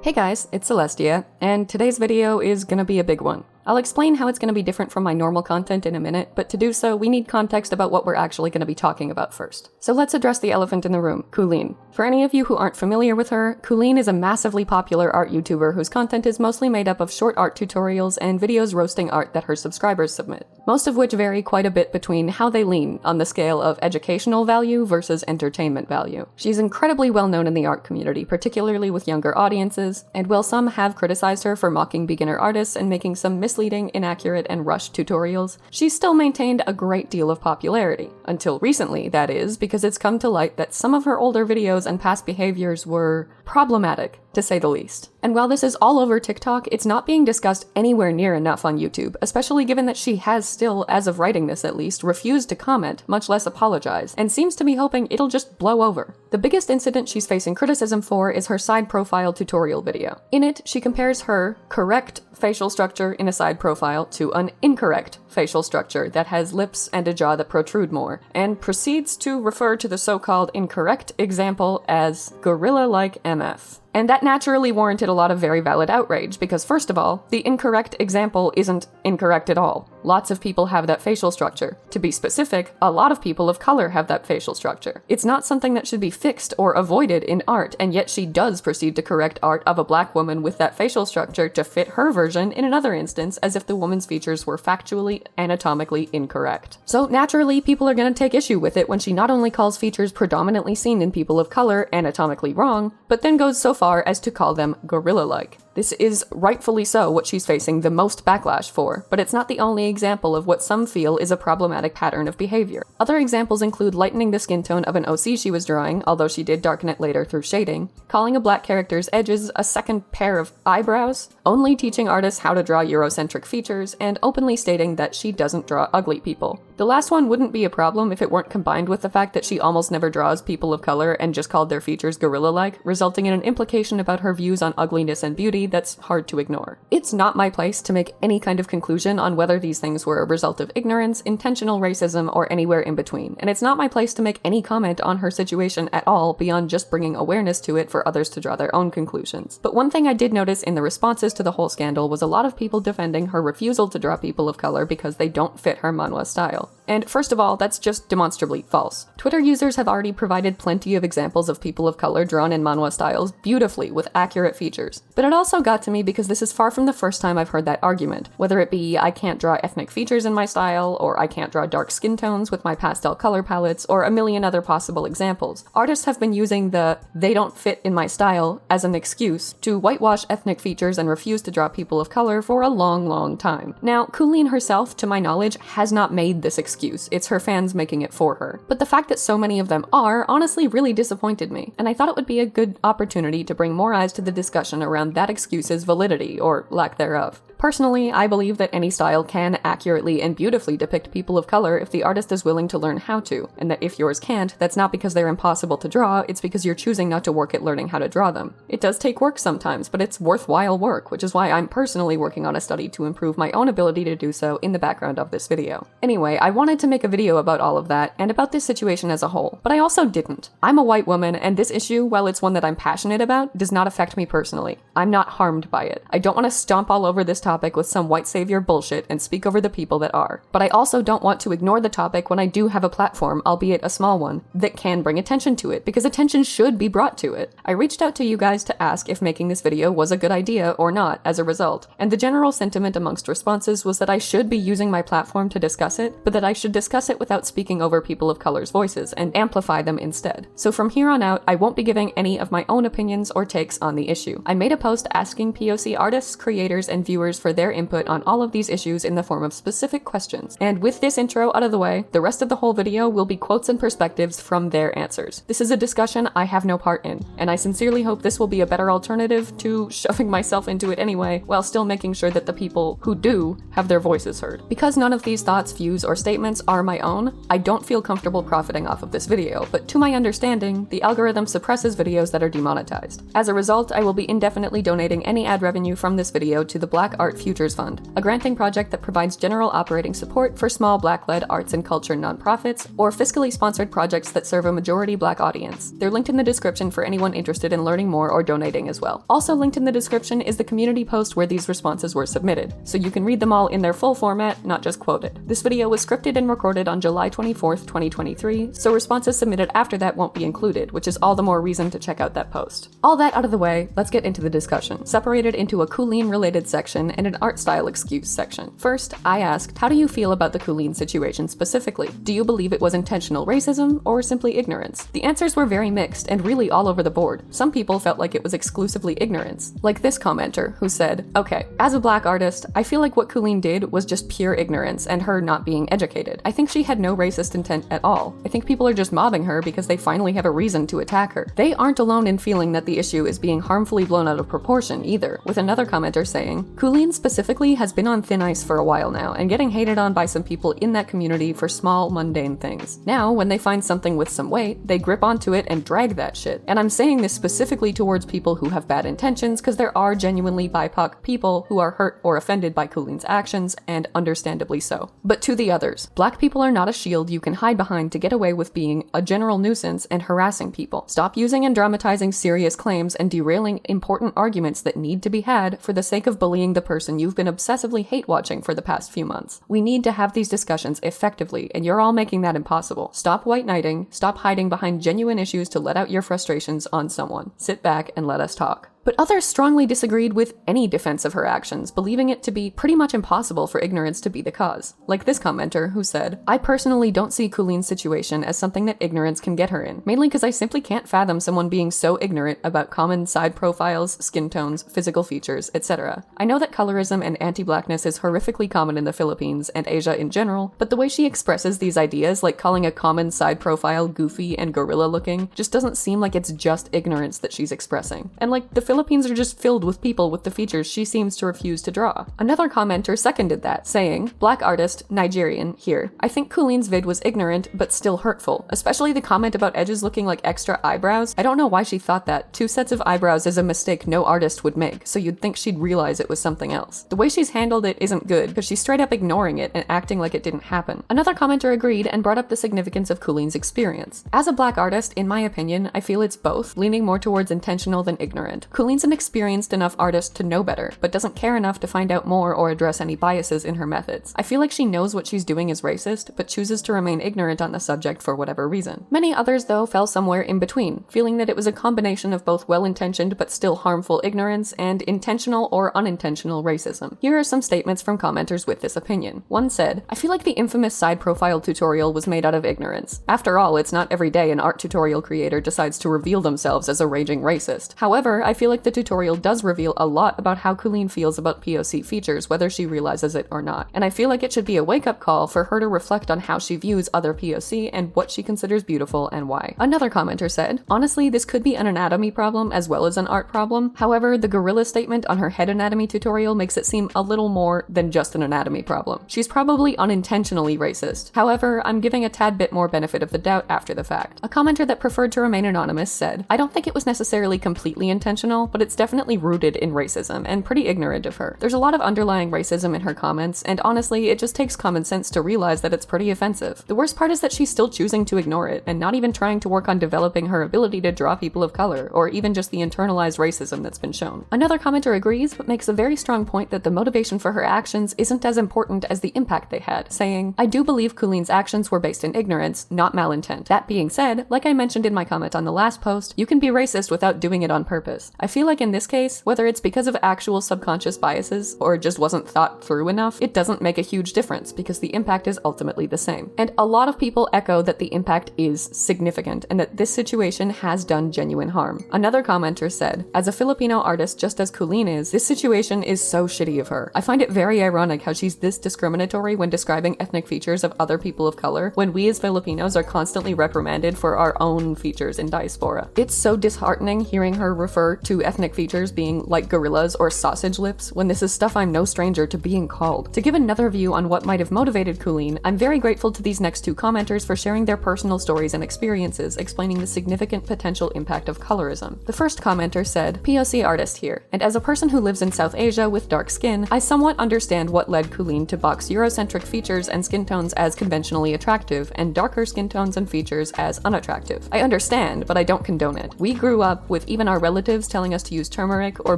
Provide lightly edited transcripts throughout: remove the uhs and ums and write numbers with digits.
Hey guys, it's Celestia, and today's video is gonna be a big one. I'll explain how it's going to be different from my normal content in a minute, but to do so, we need context about what we're actually going to be talking about first. So let's address the elephant in the room, Kooleen. For any of you who aren't familiar with her, Kooleen is a massively popular art YouTuber whose content is mostly made up of short art tutorials and videos roasting art that her subscribers submit, most of which vary quite a bit between how they lean on the scale of educational value versus entertainment value. She's incredibly well known in the art community, particularly with younger audiences, and while some have criticized her for mocking beginner artists and making some misleading, inaccurate, and rushed tutorials, she's still maintained a great deal of popularity. Until recently, that is, because it's come to light that some of her older videos and past behaviors were problematic, to say the least. And while this is all over TikTok, it's not being discussed anywhere near enough on YouTube, especially given that she has still, as of writing this at least, refused to comment, much less apologize, and seems to be hoping it'll just blow over. The biggest incident she's facing criticism for is her side profile tutorial video. In it, she compares her correct facial structure in a side profile to an incorrect facial structure that has lips and a jaw that protrude more, and proceeds to refer to the so-called incorrect example as gorilla-like MF. And that naturally warranted a lot of very valid outrage, because first of all, the incorrect example isn't incorrect at all. Lots of people have that facial structure. To be specific, a lot of people of color have that facial structure. It's not something that should be fixed or avoided in art, and yet she does proceed to correct art of a black woman with that facial structure to fit her version in another instance, as if the woman's features were factually, anatomically incorrect. So naturally, people are going to take issue with it when she not only calls features predominantly seen in people of color anatomically wrong, but then goes so far as to call them gorilla-like. This is rightfully so what she's facing the most backlash for, but it's not the only example of what some feel is a problematic pattern of behavior. Other examples include lightening the skin tone of an OC she was drawing, although she did darken it later through shading, calling a black character's edges a second pair of eyebrows, only teaching artists how to draw Eurocentric features, and openly stating that she doesn't draw ugly people. The last one wouldn't be a problem if it weren't combined with the fact that she almost never draws people of color and just called their features gorilla-like, resulting in an implication about her views on ugliness and beauty that's hard to ignore. It's not my place to make any kind of conclusion on whether these things were a result of ignorance, intentional racism, or anywhere in between, and it's not my place to make any comment on her situation at all beyond just bringing awareness to it for others to draw their own conclusions. But one thing I did notice in the responses to the whole scandal was a lot of people defending her refusal to draw people of color because they don't fit her manhwa style. And first of all, that's just demonstrably false. Twitter users have already provided plenty of examples of people of color drawn in manhwa styles beautifully with accurate features. But it also got to me because this is far from the first time I've heard that argument, whether it be I can't draw ethnic features in my style, or I can't draw dark skin tones with my pastel color palettes, or a million other possible examples. Artists have been using the "they don't fit in my style" as an excuse to whitewash ethnic features and refuse to draw people of color for a long, long time. Now, Kooleen herself, to my knowledge, has not made this excuse. It's her fans making it for her. But the fact that so many of them are honestly really disappointed me, and I thought it would be a good opportunity to bring more eyes to the discussion around that excuse's validity, or lack thereof. Personally, I believe that any style can accurately and beautifully depict people of color if the artist is willing to learn how to, and that if yours can't, that's not because they're impossible to draw, it's because you're choosing not to work at learning how to draw them. It does take work sometimes, but it's worthwhile work, which is why I'm personally working on a study to improve my own ability to do so in the background of this video. Anyway, I wanted to make a video about all of that, and about this situation as a whole, but I also didn't. I'm a white woman, and this issue, while it's one that I'm passionate about, does not affect me personally. I'm not harmed by it. I don't want to stomp all over this topic with some white savior bullshit and speak over the people that are. But I also don't want to ignore the topic when I do have a platform, albeit a small one, that can bring attention to it, because attention should be brought to it. I reached out to you guys to ask if making this video was a good idea or not as a result, and the general sentiment amongst responses was that I should be using my platform to discuss it, but that I should discuss it without speaking over people of color's voices and amplify them instead. So from here on out, I won't be giving any of my own opinions or takes on the issue. I made a post asking POC artists, creators, and viewers for their input on all of these issues in the form of specific questions. And with this intro out of the way, the rest of the whole video will be quotes and perspectives from their answers. This is a discussion I have no part in, and I sincerely hope this will be a better alternative to shoving myself into it anyway, while still making sure that the people who do have their voices heard. Because none of these thoughts, views, or statements are my own, I don't feel comfortable profiting off of this video, but to my understanding, the algorithm suppresses videos that are demonetized. As a result, I will be indefinitely donating any ad revenue from this video to the Black Art Futures Fund, a granting project that provides general operating support for small Black-led arts and culture nonprofits or fiscally sponsored projects that serve a majority Black audience. They're linked in the description for anyone interested in learning more or donating as well. Also linked in the description is the community post where these responses were submitted, so you can read them all in their full format, not just quoted. This video was scripted and recorded on July 24th, 2023, so responses submitted after that won't be included, which is all the more reason to check out that post. All that out of the way, let's get into the discussion, separated into a Kooleen-related section and an art style excuse section. First, I asked, how do you feel about the Kooleen situation specifically? Do you believe it was intentional racism or simply ignorance? The answers were very mixed and really all over the board. Some people felt like it was exclusively ignorance, like this commenter who said, okay, as a Black artist, I feel like what Kooleen did was just pure ignorance and her not being educated. I think she had no racist intent at all. I think people are just mobbing her because they finally have a reason to attack her. They aren't alone in feeling that the issue is being harmfully blown out of proportion either, with another commenter saying, Kooleen specifically has been on thin ice for a while now and getting hated on by some people in that community for small, mundane things. Now, when they find something with some weight, they grip onto it and drag that shit. And I'm saying this specifically towards people who have bad intentions because there are genuinely BIPOC people who are hurt or offended by Kooleen's actions, and understandably so. But to the others, Black people are not a shield you can hide behind to get away with being a general nuisance and harassing people. Stop using and dramatizing serious claims and derailing important arguments that need to be had for the sake of bullying the person you've been obsessively hate-watching for the past few months. We need to have these discussions effectively, and you're all making that impossible. Stop white knighting, stop hiding behind genuine issues to let out your frustrations on someone. Sit back and let us talk. But others strongly disagreed with any defense of her actions, believing it to be pretty much impossible for ignorance to be the cause. Like this commenter who said, I personally don't see Kooleen's situation as something that ignorance can get her in, mainly because I simply can't fathom someone being so ignorant about common side profiles, skin tones, physical features, etc. I know that colorism and anti-Blackness is horrifically common in the Philippines and Asia in general, but the way she expresses these ideas, like calling a common side profile goofy and gorilla looking, just doesn't seem like it's just ignorance that she's expressing. And like, the Philippines are just filled with people with the features she seems to refuse to draw. Another commenter seconded that, saying, Black artist, Nigerian, here. I think Kooleen's vid was ignorant, but still hurtful, especially the comment about edges looking like extra eyebrows. I don't know why she thought that. 2 sets of eyebrows is a mistake no artist would make, so you'd think she'd realize it was something else. The way she's handled it isn't good, because she's straight up ignoring it and acting like it didn't happen. Another commenter agreed and brought up the significance of Kooleen's experience. As a Black artist, in my opinion, I feel it's both, leaning more towards intentional than ignorant. Kooleen's an experienced enough artist to know better, but doesn't care enough to find out more or address any biases in her methods. I feel like she knows what she's doing is racist, but chooses to remain ignorant on the subject for whatever reason. Many others, though, fell somewhere in between, feeling that it was a combination of both well-intentioned but still harmful ignorance and intentional or unintentional racism. Here are some statements from commenters with this opinion. One said, I feel like the infamous side profile tutorial was made out of ignorance. After all, it's not every day an art tutorial creator decides to reveal themselves as a raging racist. However, I feel like the tutorial does reveal a lot about how Kooleen feels about POC features, whether she realizes it or not. And I feel like it should be a wake-up call for her to reflect on how she views other POC and what she considers beautiful and why. Another commenter said, honestly, this could be an anatomy problem as well as an art problem. However, the gorilla statement on her head anatomy tutorial makes it seem a little more than just an anatomy problem. She's probably unintentionally racist. However, I'm giving a tad bit more benefit of the doubt after the fact. A commenter that preferred to remain anonymous said, I don't think it was necessarily completely intentional, but it's definitely rooted in racism and pretty ignorant of her. There's a lot of underlying racism in her comments, and honestly, it just takes common sense to realize that it's pretty offensive. The worst part is that she's still choosing to ignore it and not even trying to work on developing her ability to draw people of color, or even just the internalized racism that's been shown. Another commenter agrees, but makes a very strong point that the motivation for her actions isn't as important as the impact they had, saying, I do believe Kooleen's actions were based in ignorance, not malintent. That being said, like I mentioned in my comment on the last post, you can be racist without doing it on purpose. I feel like in this case, whether it's because of actual subconscious biases or just wasn't thought through enough, it doesn't make a huge difference because the impact is ultimately the same. And a lot of people echo that the impact is significant and that this situation has done genuine harm. Another commenter said, as a Filipino artist just as Kooleen is, this situation is so shitty of her. I find it very ironic how she's this discriminatory when describing ethnic features of other people of color, when we as Filipinos are constantly reprimanded for our own features in diaspora. It's so disheartening hearing her refer to to ethnic features being like gorillas or sausage lips, when this is stuff I'm no stranger to being called. To give another view on what might have motivated Kooleen, I'm very grateful to these next two commenters for sharing their personal stories and experiences explaining the significant potential impact of colorism. The first commenter said, POC artist here, and as a person who lives in South Asia with dark skin, I somewhat understand what led Kooleen to box Eurocentric features and skin tones as conventionally attractive and darker skin tones and features as unattractive. I understand, but I don't condone it. We grew up with even our relatives telling us to use turmeric or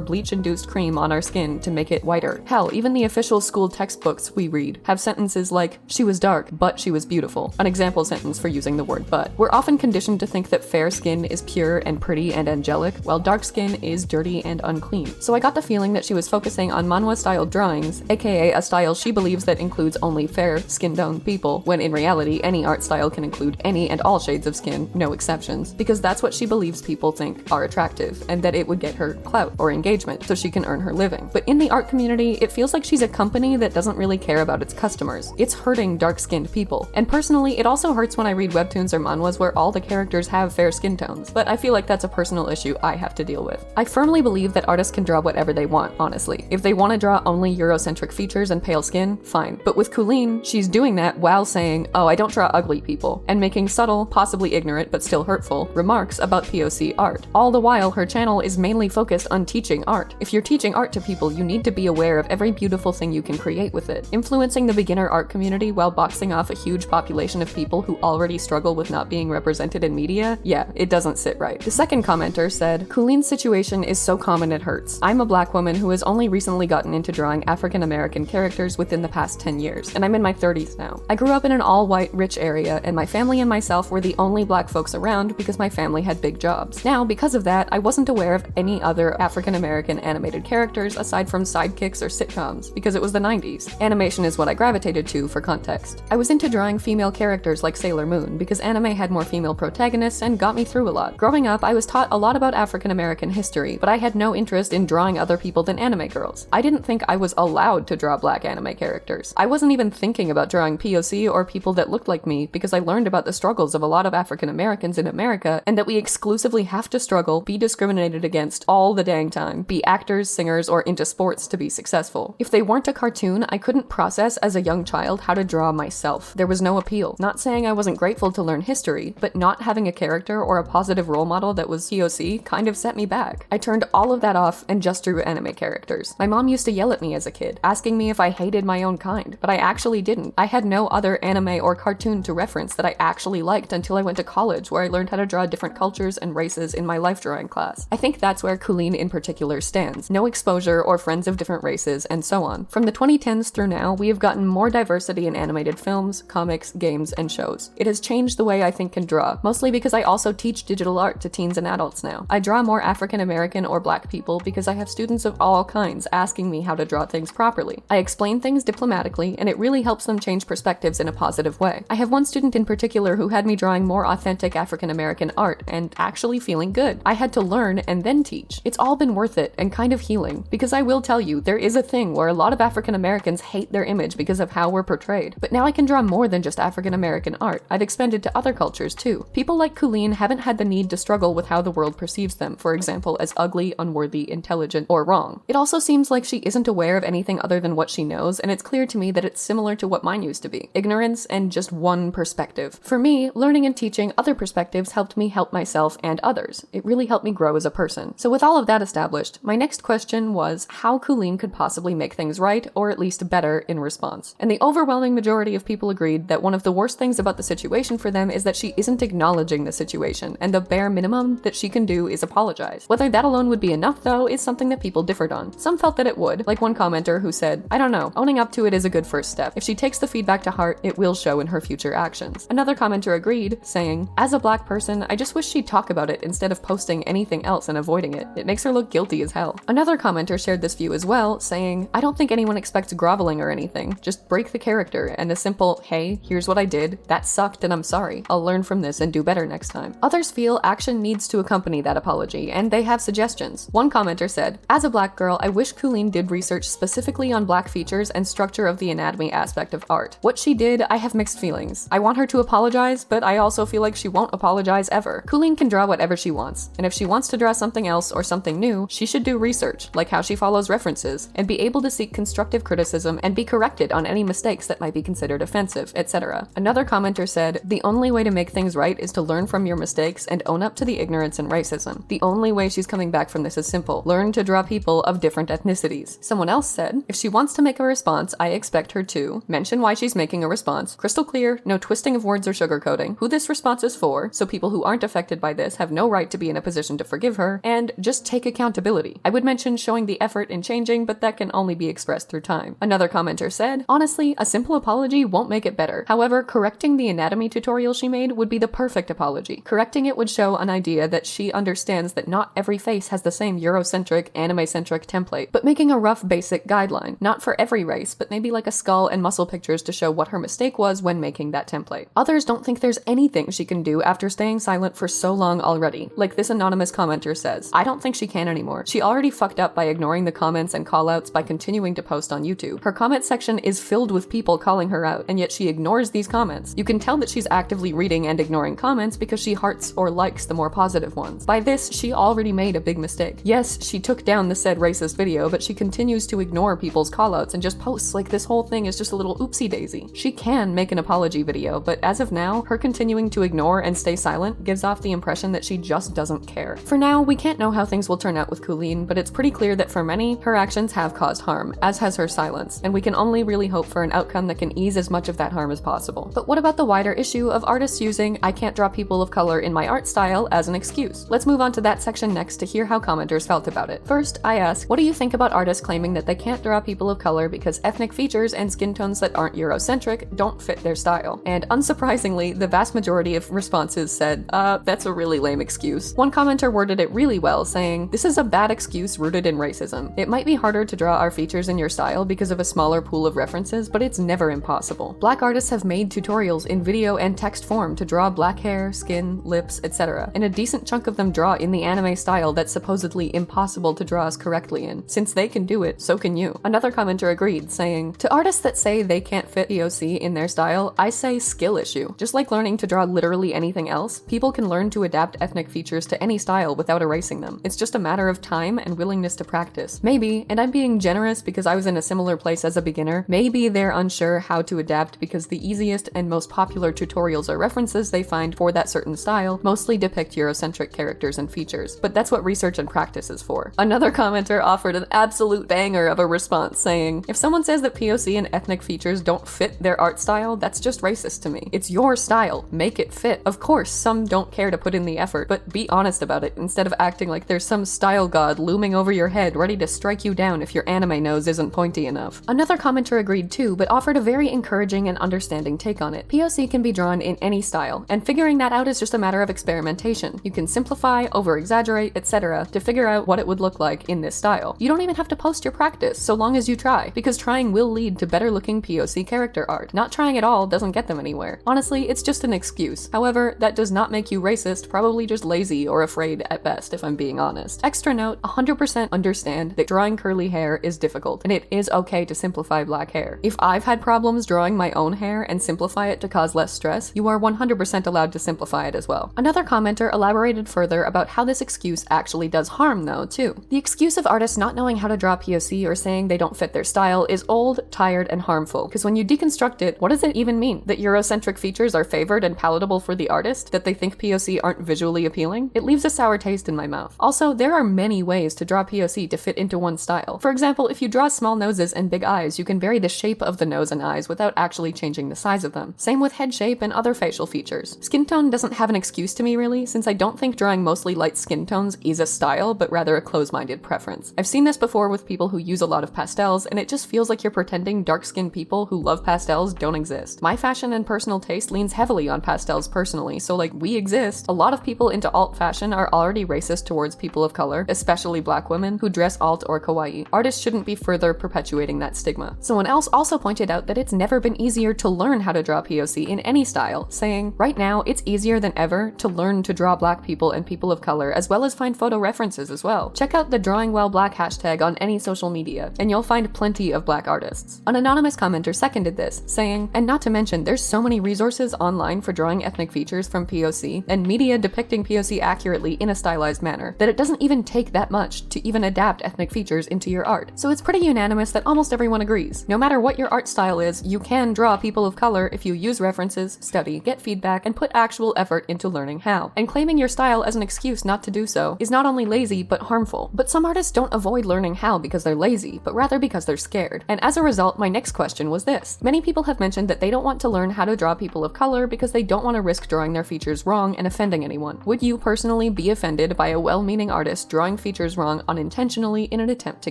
bleach-induced cream on our skin to make it whiter. Hell, even the official school textbooks we read have sentences like, she was dark, but she was beautiful, an example sentence for using the word but. We're often conditioned to think that fair skin is pure and pretty and angelic, while dark skin is dirty and unclean. So I got the feeling that she was focusing on manhwa-style drawings, aka a style she believes that includes only fair, skin-toned people, when in reality any art style can include any and all shades of skin, no exceptions, because that's what she believes people think are attractive, and that it would get her clout or engagement so she can earn her living. But in the art community, it feels like she's a company that doesn't really care about its customers. It's hurting dark-skinned people. And personally, it also hurts when I read webtoons or manhwas where all the characters have fair skin tones, but I feel like that's a personal issue I have to deal with. I firmly believe that artists can draw whatever they want, honestly. If they want to draw only Eurocentric features and pale skin, fine. But with Kooleen, she's doing that while saying, oh, I don't draw ugly people, and making subtle, possibly ignorant but still hurtful, remarks about POC art. All the while, her channel is mainly focused on teaching art. If you're teaching art to people, you need to be aware of every beautiful thing you can create with it. Influencing the beginner art community while boxing off a huge population of people who already struggle with not being represented in media? Yeah, it doesn't sit right. The second commenter said, Kooleen's situation is so common it hurts. I'm a black woman who has only recently gotten into drawing African American characters within the past 10 years, and I'm in my 30s now. I grew up in an all-white, rich area, and my family and myself were the only black folks around because my family had big jobs. Now, because of that, I wasn't aware of any other African American animated characters aside from sidekicks or sitcoms, because it was the 90s. Animation is what I gravitated to for context. I was into drawing female characters like Sailor Moon because anime had more female protagonists and got me through a lot. Growing up, I was taught a lot about African American history, but I had no interest in drawing other people than anime girls. I didn't think I was allowed to draw black anime characters. I wasn't even thinking about drawing POC or people that looked like me because I learned about the struggles of a lot of African Americans in America and that we exclusively have to struggle, be discriminated against all the dang time, be actors, singers, or into sports to be successful. If they weren't a cartoon, I couldn't process as a young child how to draw myself. There was no appeal. Not saying I wasn't grateful to learn history, but not having a character or a positive role model that was POC kind of set me back. I turned all of that off and just drew anime characters. My mom used to yell at me as a kid, asking me if I hated my own kind, but I actually didn't. I had no other anime or cartoon to reference that I actually liked until I went to college, where I learned how to draw different cultures and races in my life drawing class. I think that's where Kooleen in particular stands. No exposure or friends of different races, and so on. From the 2010s through now, we have gotten more diversity in animated films, comics, games, and shows. It has changed the way I think and draw, mostly because I also teach digital art to teens and adults now. I draw more African American or black people because I have students of all kinds asking me how to draw things properly. I explain things diplomatically, and it really helps them change perspectives in a positive way. I have one student in particular who had me drawing more authentic African American art and actually feeling good. I had to learn and then teach. It's all been worth it and kind of healing, because I will tell you, there is a thing where a lot of African Americans hate their image because of how we're portrayed. But now I can draw more than just African American art. I've expanded to other cultures too. People like Kooleen haven't had the need to struggle with how the world perceives them, for example, as ugly, unworthy, intelligent, or wrong. It also seems like she isn't aware of anything other than what she knows, and it's clear to me that it's similar to what mine used to be. Ignorance and just one perspective. For me, learning and teaching other perspectives helped me help myself and others. It really helped me grow as a person. So with all of that established, my next question was how Kooleen could possibly make things right, or at least better, in response. And the overwhelming majority of people agreed that one of the worst things about the situation for them is that she isn't acknowledging the situation, and the bare minimum that she can do is apologize. Whether that alone would be enough, though, is something that people differed on. Some felt that it would, like one commenter who said, I don't know, owning up to it is a good first step. If she takes the feedback to heart, it will show in her future actions. Another commenter agreed, saying, as a black person, I just wish she'd talk about it instead of posting anything else and avoiding it. It makes her look guilty as hell. Another commenter shared this view as well, saying, I don't think anyone expects groveling or anything. Just break the character and a simple, hey, here's what I did, that sucked and I'm sorry. I'll learn from this and do better next time. Others feel action needs to accompany that apology, and they have suggestions. One commenter said, as a black girl, I wish Kooleen did research specifically on black features and structure of the anatomy aspect of art. What she did, I have mixed feelings. I want her to apologize, but I also feel like she won't apologize ever. Kooleen can draw whatever she wants, and if she wants to draw something something else or something new, she should do research, like how she follows references, and be able to seek constructive criticism and be corrected on any mistakes that might be considered offensive, etc. Another commenter said, "The only way to make things right is to learn from your mistakes and own up to the ignorance and racism. The only way she's coming back from this is simple. Learn to draw people of different ethnicities." Someone else said, "If she wants to make a response, I expect her to mention why she's making a response, crystal clear, no twisting of words or sugarcoating, who this response is for, so people who aren't affected by this have no right to be in a position to forgive her, and just take accountability. I would mention showing the effort in changing, but that can only be expressed through time." Another commenter said, "Honestly, a simple apology won't make it better. However, correcting the anatomy tutorial she made would be the perfect apology. Correcting it would show an idea that she understands that not every face has the same Eurocentric, anime-centric template, but making a rough basic guideline, not for every race, but maybe like a skull and muscle pictures to show what her mistake was when making that template." Others don't think there's anything she can do after staying silent for so long already. Like this anonymous commenter says, "I don't think she can anymore. She already fucked up by ignoring the comments and callouts by continuing to post on YouTube. Her comment section is filled with people calling her out, and yet she ignores these comments. You can tell that she's actively reading and ignoring comments because she hearts or likes the more positive ones. By this, she already made a big mistake. Yes, she took down the said racist video, but she continues to ignore people's callouts and just posts like this whole thing is just a little oopsie daisy. She can make an apology video, but as of now, her continuing to ignore and stay silent gives off the impression that she just doesn't care. For now, we can't know how things will turn out with Kooleen, but it's pretty clear that for many, her actions have caused harm, as has her silence, and we can only really hope for an outcome that can ease as much of that harm as possible. But what about the wider issue of artists using "I can't draw people of color in my art style" as an excuse? Let's move on to that section next to hear how commenters felt about it. First, I ask, what do you think about artists claiming that they can't draw people of color because ethnic features and skin tones that aren't Eurocentric don't fit their style? And unsurprisingly, the vast majority of responses said, that's a really lame excuse. One commenter worded it really well, saying, "This is a bad excuse rooted in racism. It might be harder to draw our features in your style because of a smaller pool of references, but it's never impossible. Black artists have made tutorials in video and text form to draw black hair, skin, lips, etc., and a decent chunk of them draw in the anime style that's supposedly impossible to draw us correctly in. Since they can do it, so can you." Another commenter agreed, saying, "To artists that say they can't fit POC in their style, I say skill issue. Just like learning to draw literally anything else, people can learn to adapt ethnic features to any style without erasing them. It's just a matter of time and willingness to practice. Maybe, and I'm being generous because I was in a similar place as a beginner, maybe they're unsure how to adapt because the easiest and most popular tutorials or references they find for that certain style mostly depict Eurocentric characters and features, but that's what research and practice is for." Another commenter offered an absolute banger of a response, saying, "If someone says that POC and ethnic features don't fit their art style, that's just racist to me. It's your style. Make it fit. Of course, some don't care to put in the effort, but be honest about it instead of acting like there's some style god looming over your head ready to strike you down if your anime nose isn't pointy enough." Another commenter agreed too, but offered a very encouraging and understanding take on it. POC can be drawn in any style, and figuring that out is just a matter of experimentation. You can simplify, over-exaggerate, etc. to figure out what it would look like in this style. You don't even have to post your practice, so long as you try, because trying will lead to better looking POC character art. Not trying at all doesn't get them anywhere. Honestly, it's just an excuse. However, that does not make you racist, probably just lazy or afraid at best, if I'm being honest. Extra note, 100% understand that drawing curly hair is difficult, and it is okay to simplify black hair. If I've had problems drawing my own hair and simplify it to cause less stress, you are 100% allowed to simplify it as well. Another commenter elaborated further about how this excuse actually does harm though, too. The excuse of artists not knowing how to draw POC or saying they don't fit their style is old, tired, and harmful, because when you deconstruct it, what does it even mean? That Eurocentric features are favored and palatable for the artist? That they think POC aren't visually appealing? It leaves a sour taste in my mouth. Also, there are many ways to draw POC to fit into one style. For example, if you draw small noses and big eyes, you can vary the shape of the nose and eyes without actually changing the size of them. Same with head shape and other facial features. Skin tone doesn't have an excuse to me really, since I don't think drawing mostly light skin tones is a style, but rather a close-minded preference. I've seen this before with people who use a lot of pastels, and it just feels like you're pretending dark-skinned people who love pastels don't exist. My fashion and personal taste leans heavily on pastels personally, so like, we exist. A lot of people into alt fashion are already racist towards people of color, especially black women who dress alt or kawaii. Artists shouldn't be further perpetuating that stigma. Someone else also pointed out that it's never been easier to learn how to draw POC in any style, saying, "Right now, it's easier than ever to learn to draw black people and people of color, as well as find photo references as well. Check out the Drawing While Black hashtag on any social media, and you'll find plenty of black artists." An anonymous commenter seconded this, saying, "And not to mention, there's so many resources online for drawing ethnic features from POC, and media depicting POC accurately in a stylized manner. manner, that it doesn't even take that much to even adapt ethnic features into your art. So it's pretty unanimous that almost everyone agrees. No matter what your art style is, you can draw people of color if you use references, study, get feedback, and put actual effort into learning how. And claiming your style as an excuse not to do so is not only lazy, but harmful. But some artists don't avoid learning how because they're lazy, but rather because they're scared. And as a result, my next question was this. Many people have mentioned that they don't want to learn how to draw people of color because they don't want to risk drawing their features wrong and offending anyone. Would you personally be offended by a well-meaning artist drawing features wrong unintentionally in an attempt to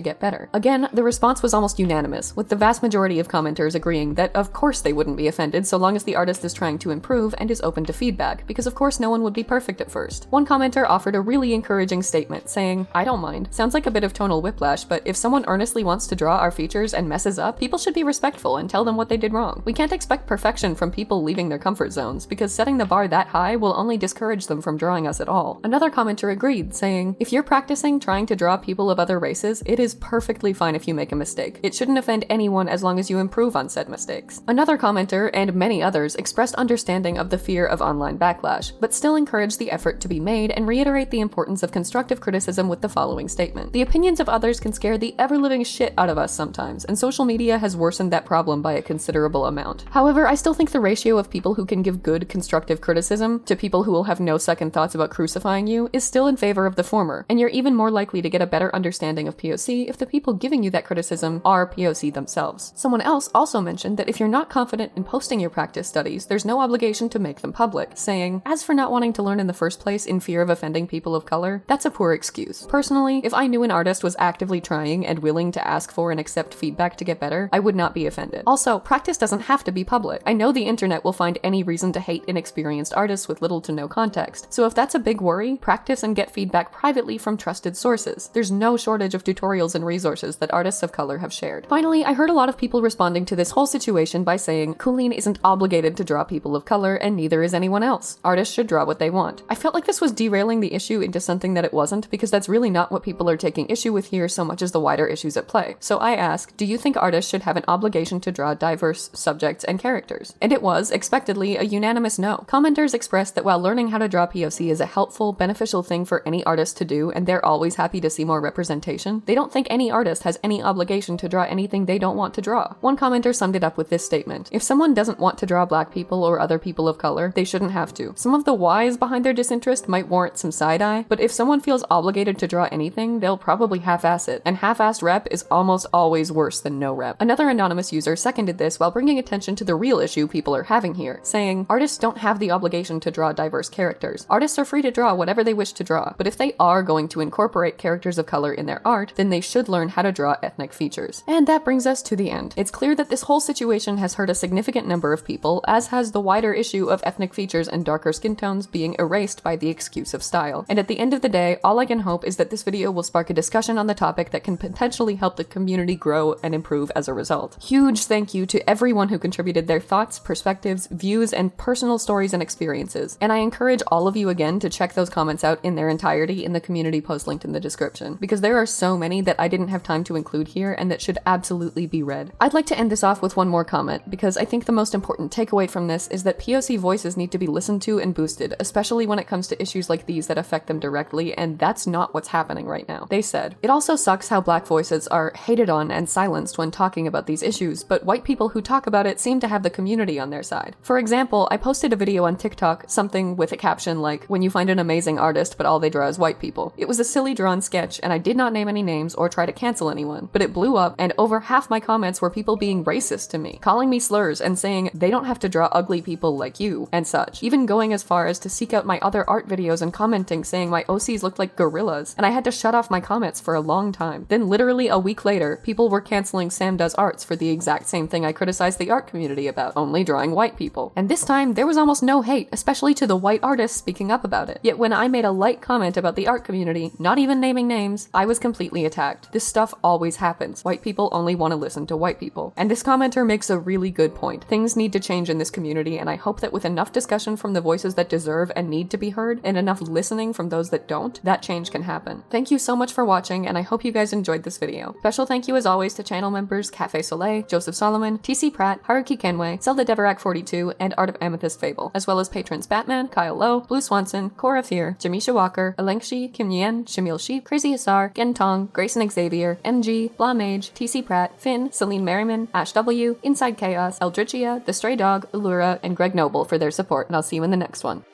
get better? Again, the response was almost unanimous, with the vast majority of commenters agreeing that of course they wouldn't be offended so long as the artist is trying to improve and is open to feedback, because of course no one would be perfect at first. One commenter offered a really encouraging statement, saying, "I don't mind. Sounds like a bit of tonal whiplash, but if someone earnestly wants to draw our features and messes up, people should be respectful and tell them what they did wrong. We can't expect perfection from people leaving their comfort zones, because setting the bar that high will only discourage them from drawing us at all." Another commenter agreed, saying, "If you're practicing trying to draw people of other races, it is perfectly fine if you make a mistake. It shouldn't offend anyone as long as you improve on said mistakes." Another commenter, and many others, expressed understanding of the fear of online backlash, but still encouraged the effort to be made and reiterate the importance of constructive criticism with the following statement. "The opinions of others can scare the ever-living shit out of us sometimes, and social media has worsened that problem by a considerable amount. However, I still think the ratio of people who can give good, constructive criticism to people who will have no second thoughts about crucifying you is still in favor of the former, and you're even more likely to get a better understanding of POC if the people giving you that criticism are POC themselves." Someone else also mentioned that if you're not confident in posting your practice studies, there's no obligation to make them public, saying, "As for not wanting to learn in the first place in fear of offending people of color, that's a poor excuse. Personally, if I knew an artist was actively trying and willing to ask for and accept feedback to get better, I would not be offended. Also, practice doesn't have to be public. I know the internet will find any reason to hate inexperienced artists with little to no context, so if that's a big worry, practice and get feedback privately from trusted sources. There's no shortage of tutorials and resources that artists of color have shared." Finally, I heard a lot of people responding to this whole situation by saying, "Kooleen isn't obligated to draw people of color, and neither is anyone else. Artists should draw what they want." I felt like this was derailing the issue into something that it wasn't, because that's really not what people are taking issue with here so much as the wider issues at play. So I ask, do you think artists should have an obligation to draw diverse subjects and characters? And it was, expectedly, a unanimous no. Commenters expressed that while learning how to draw POC is a helpful, beneficial thing for any artist to do, and they're always happy to see more representation, they don't think any artist has any obligation to draw anything they don't want to draw. One commenter summed it up with this statement: "If someone doesn't want to draw black people or other people of color, they shouldn't have to. Some of the whys behind their disinterest might warrant some side-eye, but if someone feels obligated to draw anything, they'll probably half-ass it, and half-assed rep is almost always worse than no rep." Another anonymous user seconded this while bringing attention to the real issue people are having here, saying, "Artists don't have the obligation to draw diverse characters. Artists are free to draw whatever they wish to draw, but if they are going to incorporate characters of color in their art, then they should learn how to draw ethnic features." And that brings us to the end. It's clear that this whole situation has hurt a significant number of people, as has the wider issue of ethnic features and darker skin tones being erased by the excuse of style. And at the end of the day, all I can hope is that this video will spark a discussion on the topic that can potentially help the community grow and improve as a result. Huge thank you to everyone who contributed their thoughts, perspectives, views, and personal stories and experiences. And I encourage all of you again to check those comments out in their entirety in the community post linked in the description, because there are so many that I didn't have time to include here and that should absolutely be read. I'd like to end this off with one more comment, because I think the most important takeaway from this is that POC voices need to be listened to and boosted, especially when it comes to issues like these that affect them directly, and that's not what's happening right now. They said, "It also sucks how black voices are hated on and silenced when talking about these issues, but white people who talk about it seem to have the community on their side. For example, I posted a video on TikTok, something with a caption like, 'When you find an amazing artist but all they draw is white people.' It was a silly drawn sketch, and I did not name any names or try to cancel anyone, but it blew up, and over half my comments were people being racist to me, calling me slurs and saying they don't have to draw ugly people like you, and such, even going as far as to seek out my other art videos and commenting saying my OCs looked like gorillas, and I had to shut off my comments for a long time. Then literally a week later, people were canceling Sam Does Arts for the exact same thing I criticized the art community about, only drawing white people. And this time, there was almost no hate, especially to the white artists speaking up about it. Yet when I made a light comment about the art community, not even naming names, I was completely attacked. This stuff always happens. White people only want to listen to white people." And this commenter makes a really good point. Things need to change in this community, and I hope that with enough discussion from the voices that deserve and need to be heard, and enough listening from those that don't, that change can happen. Thank you so much for watching, and I hope you guys enjoyed this video. Special thank you as always to channel members Cafe Soleil, Joseph Solomon, TC Pratt, Haruki Kenway, Zelda Deverak 42, and Art of Amethyst Fable, as well as patrons Batman, Kyle Lowe, Blue Swanson, Cora Fear, Jamisha Walker, Elengshi, Kim Yen, Shamil Sheep, Crazy Asar, Gentong, Grayson Xavier, MG, Blamage, TC Pratt, Finn, Celine Merriman, Ash W, Inside Chaos, Eldritchia, The Stray Dog, Allura, and Greg Noble for their support, and I'll see you in the next one.